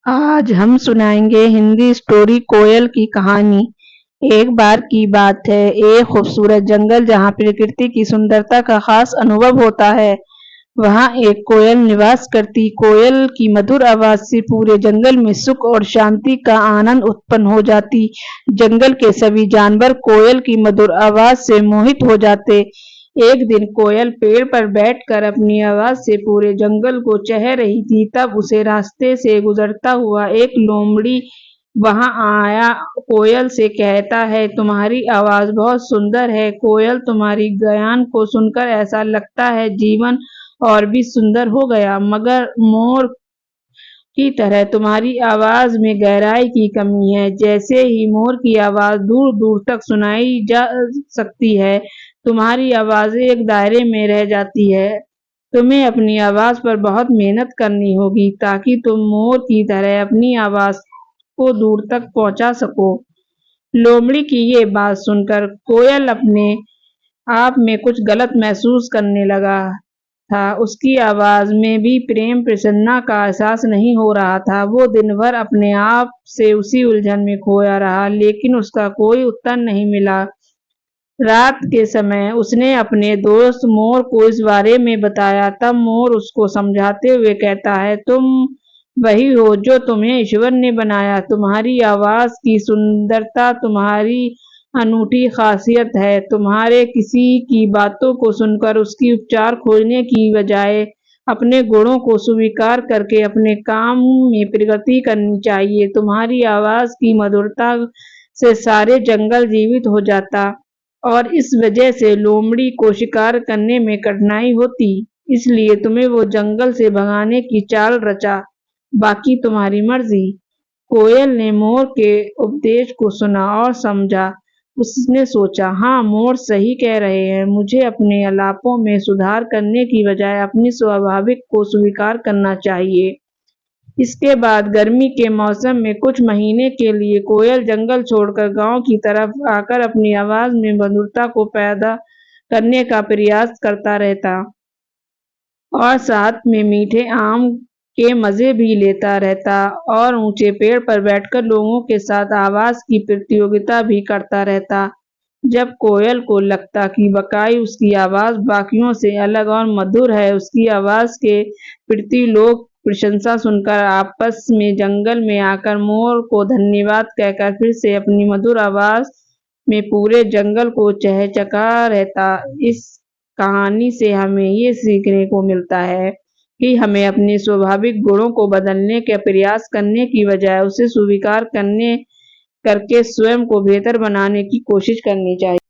आज हम सुनाएंगे हिंदी स्टोरी कोयल की कहानी। एक बार की बात है, एक खूबसूरत जंगल जहाँ प्रकृति की सुंदरता का खास अनुभव होता है, वहाँ एक कोयल निवास करती। कोयल की मधुर आवाज से पूरे जंगल में सुख और शांति का आनंद उत्पन्न हो जाती। जंगल के सभी जानवर कोयल की मधुर आवाज से मोहित हो जाते। एक दिन कोयल पेड़ पर बैठकर अपनी आवाज से पूरे जंगल को चह रही थी। तब उसे रास्ते से गुजरता हुआ एक लोमड़ी वहां आया। कोयल से कहता है, तुम्हारी आवाज बहुत सुंदर है। कोयल, तुम्हारी गायन को सुनकर ऐसा लगता है जीवन और भी सुंदर हो गया, मगर मोर की तरह तुम्हारी आवाज में गहराई की कमी है। जैसे ही मोर की आवाज दूर दूर तक सुनाई जा सकती है, तुम्हारी आवाज एक दायरे में रह जाती है। तुम्हें अपनी आवाज पर बहुत मेहनत करनी होगी ताकि तुम मोर की तरह अपनी आवाज को दूर तक पहुंचा सको। लोमड़ी की ये बात सुनकर कोयल अपने आप में कुछ गलत महसूस करने लगा था। उसकी आवाज में भी प्रेम प्रसन्नता का एहसास नहीं हो रहा था। वो दिन भर अपने आप से उसी उलझन में खोया रहा, लेकिन उसका कोई उत्तर नहीं मिला। रात के समय उसने अपने दोस्त मोर को इस बारे में बताया। तब मोर उसको समझाते हुए कहता है, तुम वही हो जो तुम्हें ईश्वर ने बनाया। तुम्हारी आवाज की सुंदरता तुम्हारी अनूठी खासियत है। तुम्हारे किसी की बातों को सुनकर उसकी उपचार खोजने की बजाय अपने गुणों को स्वीकार करके अपने काम में प्रगति करनी चाहिए। तुम्हारी आवाज की मधुरता से सारे जंगल जीवित हो जाता और इस वजह से लोमड़ी को शिकार करने में कठिनाई होती। इसलिए तुम्हें वो जंगल से भगाने की चाल रचा, बाकी तुम्हारी मर्जी। कोयल ने मोर के उपदेश को सुना और समझा। उसने सोचा, हाँ, मोर सही कह रहे हैं। मुझे अपने अलापों में सुधार करने की बजाय अपनी स्वाभाविक को स्वीकार करना चाहिए। इसके बाद गर्मी के मौसम में कुछ महीने के लिए कोयल जंगल छोड़कर गांव की तरफ आकर अपनी आवाज में मधुरता को पैदा करने का प्रयास करता रहता और साथ में मीठे आम के मजे भी लेता रहता और ऊंचे पेड़ पर बैठकर लोगों के साथ आवाज की प्रतियोगिता भी करता रहता। जब कोयल को लगता कि वाकई उसकी आवाज बाकियों से अलग और मधुर है, उसकी आवाज के प्रति लोग प्रशंसा सुनकर आपस में जंगल में आकर मोर को धन्यवाद कहकर फिर से अपनी मधुर आवाज में पूरे जंगल को चहचहा रहता। इस कहानी से हमें ये सीखने को मिलता है कि हमें अपने स्वाभाविक गुणों को बदलने का प्रयास करने की बजाय उसे स्वीकार करके स्वयं को बेहतर बनाने की कोशिश करनी चाहिए।